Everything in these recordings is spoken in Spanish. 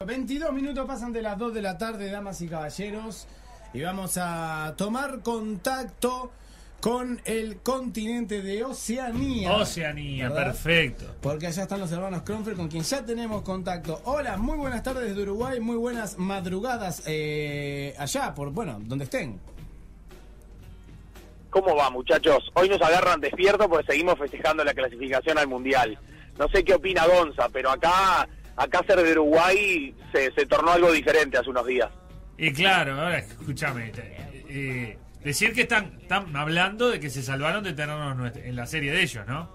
22 minutos pasan de las 2 de la tarde, damas y caballeros, y vamos a tomar contacto con el continente de Oceanía. Oceanía, ¿verdad? Perfecto. Porque allá están los hermanos Kronfeld, con quien ya tenemos contacto. Hola, muy buenas tardes de Uruguay, muy buenas madrugadas allá, por donde estén. ¿Cómo va, muchachos? Hoy nos agarran despiertos porque seguimos festejando la clasificación al Mundial. No sé qué opina Gonza, pero acá ser de Uruguay se tornó algo diferente hace unos días. Y claro, ahora escúchame, decir que están hablando de que se salvaron de tenernos en la serie de ellos, ¿no?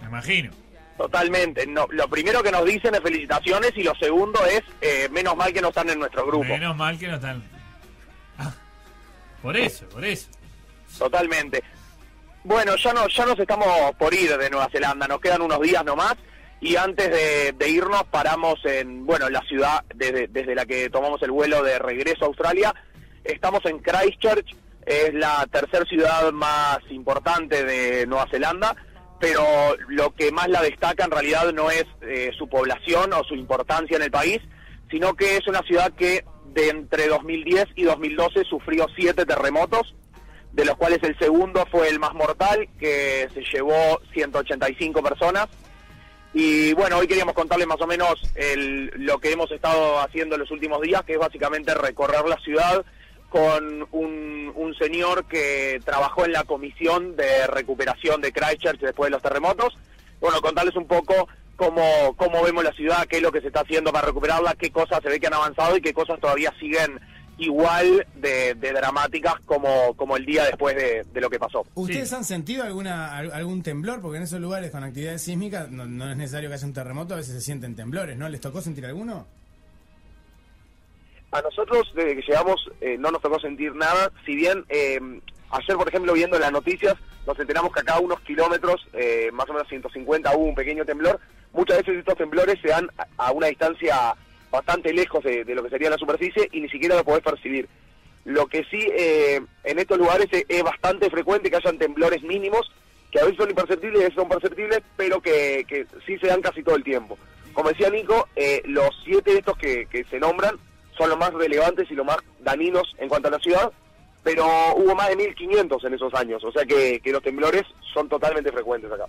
Me imagino. Totalmente. No, lo primero que nos dicen es felicitaciones y lo segundo es menos mal que no están en nuestro grupo. Menos mal que no están. Por eso. Totalmente. Bueno, ya nos estamos por ir de Nueva Zelanda, nos quedan unos días nomás y antes de irnos paramos en la ciudad desde la que tomamos el vuelo de regreso a Australia. Estamos en Christchurch, es la tercera ciudad más importante de Nueva Zelanda, pero lo que más la destaca en realidad no es su población o su importancia en el país, sino que es una ciudad que de entre 2010 y 2012 sufrió 7 terremotos, de los cuales el segundo fue el más mortal, que se llevó 185 personas. Y bueno, hoy queríamos contarles más o menos lo que hemos estado haciendo en los últimos días, que es básicamente recorrer la ciudad con un señor que trabajó en la comisión de recuperación de Christchurch después de los terremotos. Bueno, contarles un poco cómo vemos la ciudad, qué es lo que se está haciendo para recuperarla, qué cosas se ve que han avanzado y qué cosas todavía siguen igual de dramáticas como el día después de lo que pasó. ¿Ustedes han sentido algún temblor? Porque en esos lugares con actividad sísmica no es necesario que haya un terremoto, a veces se sienten temblores, ¿no? ¿Les tocó sentir alguno? A nosotros, desde que llegamos, no nos tocó sentir nada, si bien ayer, por ejemplo, viendo las noticias, nos enteramos que acá a unos kilómetros, más o menos 150, hubo un pequeño temblor. Muchas veces estos temblores se dan a una distancia bastante lejos de lo que sería la superficie y ni siquiera lo podés percibir. Lo que sí, en estos lugares es bastante frecuente que hayan temblores mínimos, que a veces son imperceptibles y a veces son perceptibles, pero que sí se dan casi todo el tiempo. Como decía Nico, los 7 de estos que se nombran son los más relevantes y los más dañinos en cuanto a la ciudad, pero hubo más de 1500 en esos años, o sea que los temblores son totalmente frecuentes acá.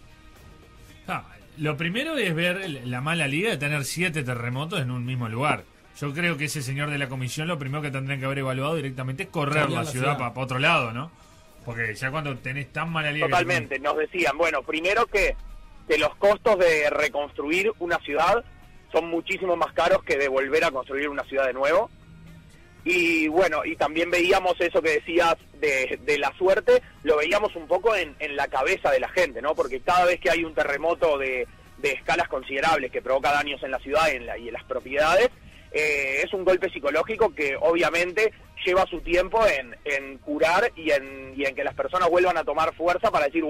Lo primero es ver la mala liga de tener 7 terremotos en un mismo lugar. Yo creo que ese señor de la comisión lo primero que tendrían que haber evaluado directamente es correr la ciudad para otro lado, ¿no? Porque ya cuando tenés tan mala liga... Totalmente, nos decían, primero que los costos de reconstruir una ciudad son muchísimo más caros que de volver a construir una ciudad de nuevo. Y bueno, y también veíamos eso que decías de la suerte, lo veíamos un poco en la cabeza de la gente, ¿no? Porque cada vez que hay un terremoto de escalas considerables que provoca daños en la ciudad y en las propiedades, es un golpe psicológico que obviamente lleva su tiempo en curar y en que las personas vuelvan a tomar fuerza para decir,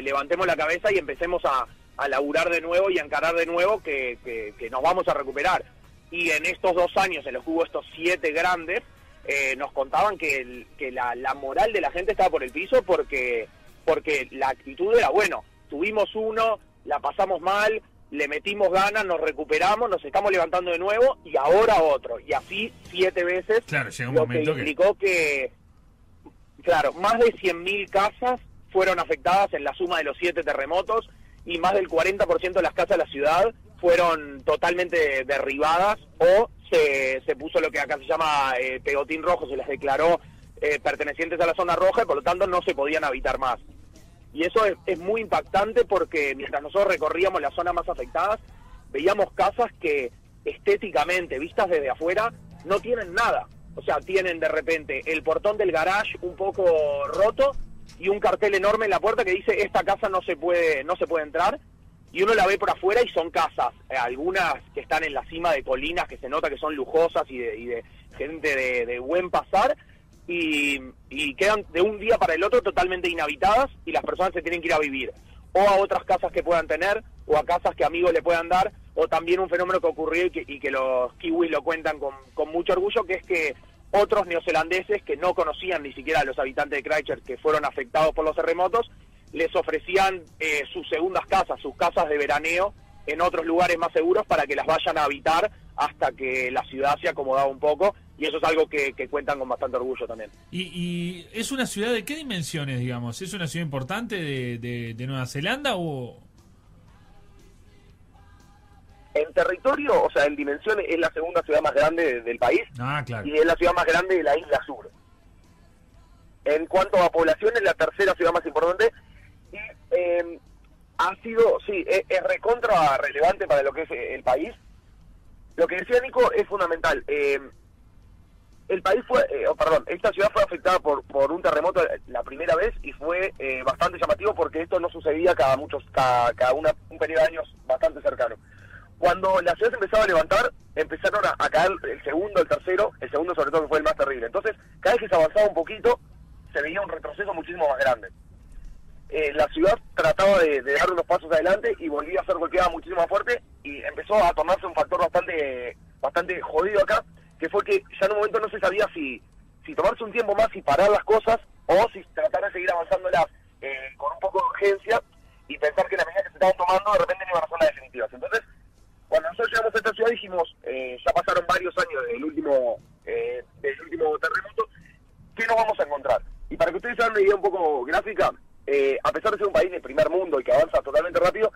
levantemos la cabeza y empecemos a laburar de nuevo y a encarar de nuevo que nos vamos a recuperar. Y en estos 2 años en los que hubo estos 7 grandes, nos contaban que la moral de la gente estaba por el piso porque la actitud era, tuvimos uno, la pasamos mal, le metimos ganas, nos recuperamos, nos estamos levantando de nuevo y ahora otro. Y así 7 veces, claro, llega un lo momento que implicó que más de 100.000 casas fueron afectadas en la suma de los 7 terremotos y más del 40% de las casas de la ciudad fueron totalmente derribadas o se puso lo que acá se llama pegotín rojo, se las declaró pertenecientes a la zona roja y por lo tanto no se podían habitar más. Y eso es muy impactante porque mientras nosotros recorríamos las zonas más afectadas, veíamos casas que estéticamente, vistas desde afuera, no tienen nada. O sea, tienen de repente el portón del garage un poco roto y un cartel enorme en la puerta que dice esta casa no se puede entrar. Y uno la ve por afuera y son casas, algunas que están en la cima de colinas que se nota que son lujosas y de gente de buen pasar y quedan de un día para el otro totalmente inhabitadas y las personas se tienen que ir a vivir o a otras casas que puedan tener o a casas que amigos le puedan dar, o también un fenómeno que ocurrió y que los kiwis lo cuentan con mucho orgullo, que es que otros neozelandeses que no conocían ni siquiera a los habitantes de Christchurch que fueron afectados por los terremotos, les ofrecían sus segundas casas, sus casas de veraneo en otros lugares más seguros para que las vayan a habitar hasta que la ciudad se acomodaba un poco, y eso es algo que cuentan con bastante orgullo también. ¿Y es una ciudad de qué dimensiones, digamos? ¿Es una ciudad importante de Nueva Zelanda o...? En territorio, o sea, en dimensiones, es la segunda ciudad más grande del país. Ah, claro. Y es la ciudad más grande de la isla sur. En cuanto a población, es la tercera ciudad más importante. Y ha sido, sí, es recontra relevante para lo que es el país. Lo que decía Nico es fundamental. El país esta ciudad fue afectada por un terremoto la primera vez, y fue bastante llamativo porque esto no sucedía cada un periodo de años bastante cercano. Cuando la ciudad se empezaba a levantar, empezaron a caer el segundo, el tercero, el segundo sobre todo, que fue el más terrible. Entonces, cada vez que se avanzaba un poquito, se veía un retroceso muchísimo más grande. La ciudad trataba de dar unos pasos adelante y volvía a ser golpeada muchísimo más fuerte, y empezó a tornarse un factor bastante jodido acá, que fue que ya en un momento no se sabía si tomarse un tiempo más y parar las cosas, o si tratar de seguir avanzándolas con un poco de urgencia, y pensar que las medidas que se estaban tomando de repente no iban a ser las definitivas. Entonces, cuando nosotros llegamos a esta ciudad dijimos, ya pasaron varios años del último terremoto, ¿qué nos vamos a encontrar? Y para que ustedes hagan una idea un poco gráfica, a pesar de ser un país de primer mundo y que avanza totalmente rápido,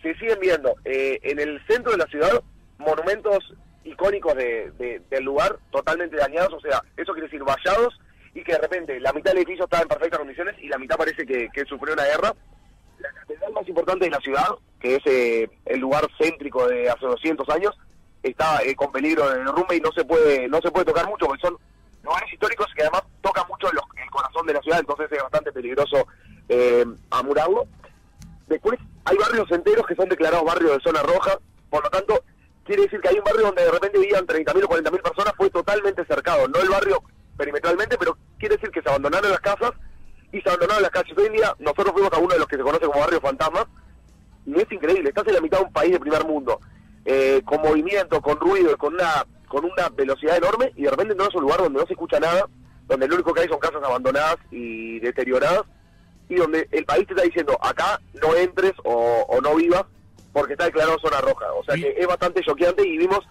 se siguen viendo en el centro de la ciudad monumentos icónicos del lugar totalmente dañados, o sea, eso quiere decir vallados, y que de repente la mitad del edificio está en perfectas condiciones y la mitad parece que sufrió una guerra. La catedral más importante de la ciudad, que es el lugar céntrico de hace 200 años, está con peligro de derrumbe y no se puede tocar mucho, porque son lugares históricos que además tocan mucho el corazón de la ciudad, entonces es bastante peligroso amurarlo. Después hay barrios enteros que son declarados barrios de zona roja, por lo tanto quiere decir que hay un barrio donde de repente vivían 30.000 o 40.000 personas, fue totalmente cercado, no el barrio perimetralmente, pero quiere decir que se abandonaron las casas y se abandonaron las calles. Hoy en día nosotros fuimos a uno de los que se conoce como barrio fantasma, y es increíble, estás en la mitad de un país de primer mundo, con movimiento, con ruido, con una velocidad enorme, y de repente no es un lugar donde no se escucha nada, donde lo único que hay son casas abandonadas y deterioradas, y donde el país te está diciendo, acá no entres o no vivas, porque está declarado zona roja. O sea que es bastante choqueante, y vimos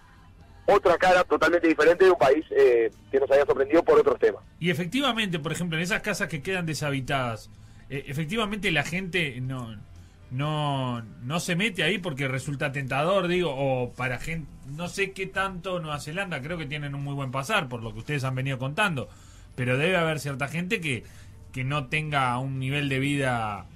otra cara totalmente diferente de un país que nos había sorprendido por otros temas. Y efectivamente, por ejemplo, en esas casas que quedan deshabitadas, efectivamente la gente no se mete ahí porque resulta tentador, digo, o para gente, no sé qué tanto Nueva Zelanda, creo que tienen un muy buen pasar, por lo que ustedes han venido contando, pero debe haber cierta gente que no tenga un nivel de vida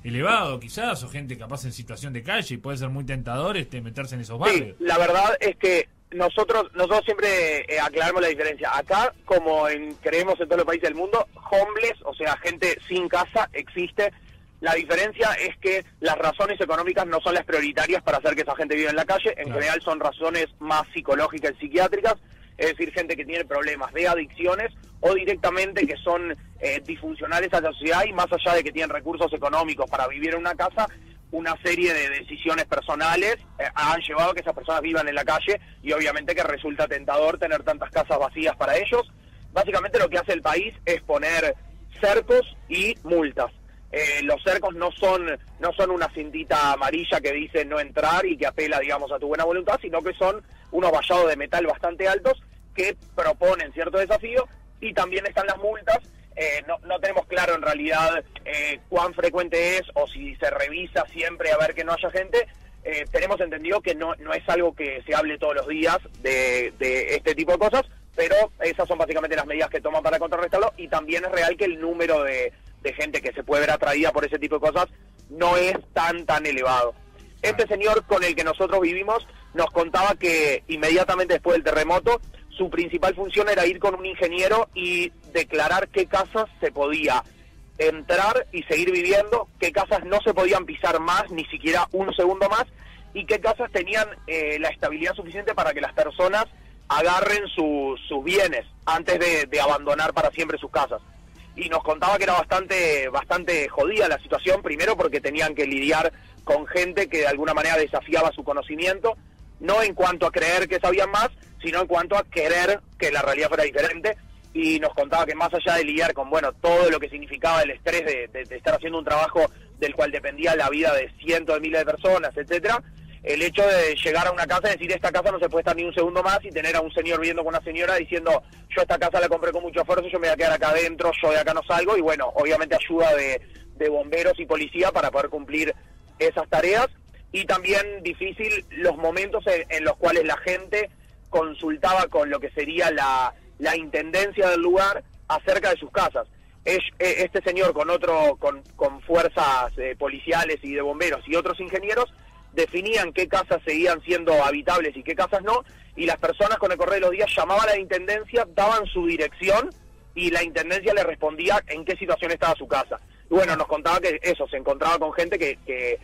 elevado quizás, o gente capaz en situación de calle, y puede ser muy tentador meterse en esos barrios. Sí, la verdad es que nosotros siempre aclaramos la diferencia. Acá, como creemos en todos los países del mundo, homeless, o sea, gente sin casa, existe. La diferencia es que las razones económicas no son las prioritarias para hacer que esa gente viva en la calle. En general son razones más psicológicas y psiquiátricas, es decir, gente que tiene problemas de adicciones o directamente que son disfuncionales a la sociedad, y más allá de que tienen recursos económicos para vivir en una casa, una serie de decisiones personales han llevado a que esas personas vivan en la calle, y obviamente que resulta tentador tener tantas casas vacías para ellos. Básicamente lo que hace el país es poner cercos y multas. Los cercos no son una cintita amarilla que dice no entrar y que apela, digamos, a tu buena voluntad, sino que son unos vallados de metal bastante altos que proponen cierto desafío, y también están las multas. No tenemos claro en realidad cuán frecuente es, o si se revisa siempre a ver que no haya gente. Tenemos entendido que no es algo que se hable todos los días de este tipo de cosas, pero esas son básicamente las medidas que toman para contrarrestarlo, y también es real que el número de gente que se puede ver atraída por ese tipo de cosas no es tan elevado. Este señor con el que nosotros vivimos nos contaba que inmediatamente después del terremoto su principal función era ir con un ingeniero y declarar qué casas se podía entrar y seguir viviendo, qué casas no se podían pisar más, ni siquiera un segundo más, y qué casas tenían la estabilidad suficiente para que las personas agarren sus bienes antes de abandonar para siempre sus casas. Y nos contaba que era bastante jodida la situación, primero porque tenían que lidiar con gente que de alguna manera desafiaba su conocimiento, no en cuanto a creer que sabían más, sino en cuanto a querer que la realidad fuera diferente. Y nos contaba que más allá de lidiar con todo lo que significaba el estrés de estar haciendo un trabajo del cual dependía la vida de cientos de miles de personas, etcétera, el hecho de llegar a una casa y decir esta casa no se puede estar ni un segundo más, y tener a un señor viviendo con una señora diciendo yo esta casa la compré con mucho esfuerzo, yo me voy a quedar acá adentro, yo de acá no salgo, y bueno, obviamente ayuda de bomberos y policía para poder cumplir esas tareas. Y también difícil los momentos en los cuales la gente consultaba con lo que sería la intendencia del lugar acerca de sus casas. Este señor con fuerzas policiales y de bomberos y otros ingenieros definían qué casas seguían siendo habitables y qué casas no, y las personas con el correr de los días llamaban a la intendencia, daban su dirección y la intendencia le respondía en qué situación estaba su casa. Y bueno, nos contaba que eso, se encontraba con gente que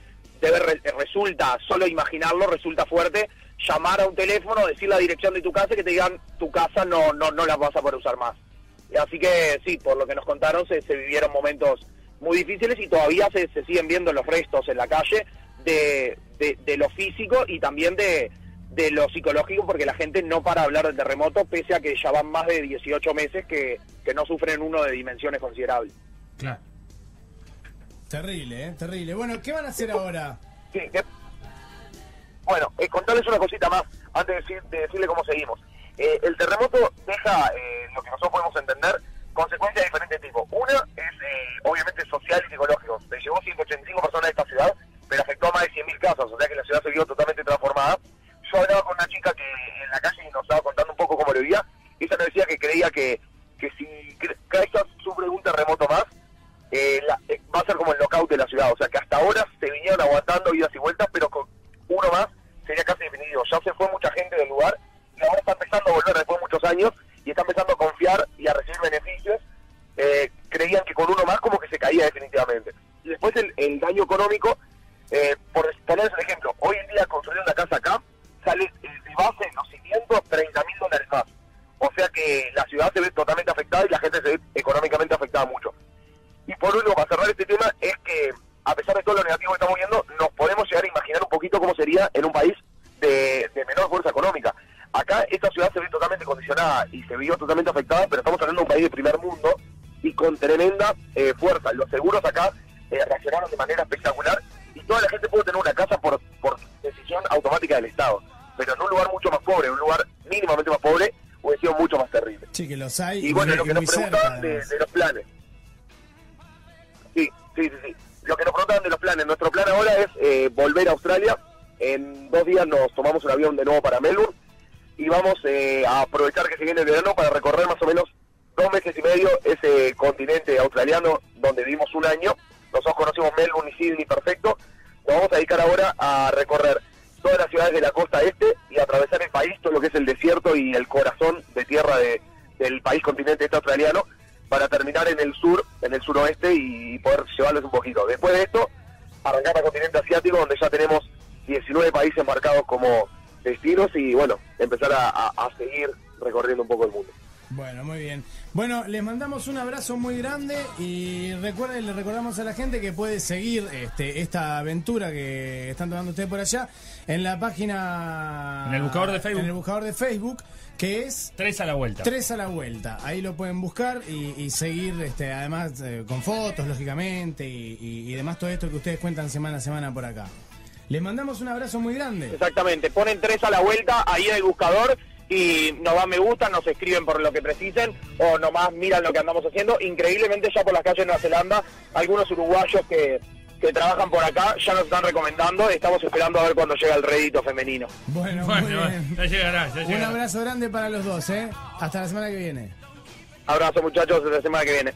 resulta, solo imaginarlo resulta fuerte, llamar a un teléfono, decir la dirección de tu casa y que te digan tu casa no la vas a poder usar más. Así que sí, por lo que nos contaron se vivieron momentos muy difíciles, y todavía se siguen viendo los restos en la calle de lo físico y también de lo psicológico, porque la gente no para de hablar del terremoto, pese a que ya van más de 18 meses que no sufren uno de dimensiones considerables. Claro. Terrible, terrible. Bueno, ¿qué van a hacer ahora? Sí, bueno, contarles una cosita más antes de decirle cómo seguimos. El terremoto deja, lo que nosotros podemos entender, consecuencias de diferentes tipos. Una es, obviamente, social y psicológico. Se llevó 185 personas de esta ciudad, pero afectó a más de 100.000 casas, o sea que la ciudad se vio totalmente transformada. Yo hablaba con una chica que en la calle nos estaba contando un poco cómo lo vivía, y ella nos decía que creía que si Caixa sufre un terremoto más, va a ser como el knockout de la ciudad, o sea que hasta ahora se vinieron aguantando idas y vueltas, pero con uno más sería casi definitivo. Ya se fue mucha gente del lugar y ahora está empezando a volver después de muchos años y está empezando a confiar y a recibir beneficios. Creían que con uno más como que se caía definitivamente. Y después el daño económico, por ponerles un ejemplo, hoy en día construir una casa acá sale de base en los cimientos $30.000 más, o sea que la ciudad se ve totalmente afectada y la gente se ve económicamente afectada mucho. Y por último, para cerrar este tema, es que a pesar de todo lo negativo que estamos viendo, nos podemos llegar a imaginar un poquito cómo sería en un país de menor fuerza económica. Acá esta ciudad se ve totalmente condicionada y se vio totalmente afectada, pero estamos hablando de un país de primer mundo y con tremenda fuerza. Los seguros acá reaccionaron de manera espectacular y toda la gente pudo tener una casa por decisión automática del Estado. Pero en un lugar mucho más pobre, un lugar mínimamente más pobre, hubiera sido mucho más terrible. Sí, que los hay. Y bueno, lo que nos preguntaban de los planes. Sí. Lo que nos preguntaban de los planes. Nuestro plan ahora es volver a Australia. En 2 días nos tomamos un avión de nuevo para Melbourne y vamos a aprovechar que se viene el verano para recorrer más o menos 2 meses y medio ese continente australiano donde vivimos un año. Nosotros conocimos Melbourne y Sydney perfecto. Nos vamos a dedicar ahora a recorrer todas las ciudades de la costa este y atravesar el país, todo lo que es el desierto y el corazón de tierra del país continente este australiano, para terminar en el sur, en el suroeste, y poder llevarles un poquito. Después de esto, arrancar al continente asiático, donde ya tenemos 19 países marcados como destinos, y bueno, empezar a seguir recorriendo un poco el mundo. Bueno, muy bien. Bueno, les mandamos un abrazo muy grande y recuerden, le recordamos a la gente que puede seguir esta aventura que están tomando ustedes por allá en la página... En el buscador de Facebook. En el buscador de Facebook, que es... 3 a la vuelta. 3 a la vuelta. Ahí lo pueden buscar y seguir, además, con fotos, lógicamente, y demás todo esto que ustedes cuentan semana a semana por acá. Les mandamos un abrazo muy grande. Exactamente. Ponen 3 a la vuelta ahí en el buscador y nos dan me gusta, nos escriben por lo que precisen o nomás miran lo que andamos haciendo. Increíblemente ya por las calles de Nueva Zelanda, algunos uruguayos que trabajan por acá ya nos están recomendando. Estamos esperando a ver cuándo llega el rédito femenino. Bueno, muy bien. Ya llegará. Un abrazo grande para los dos, Hasta la semana que viene. Abrazo, muchachos, hasta la semana que viene.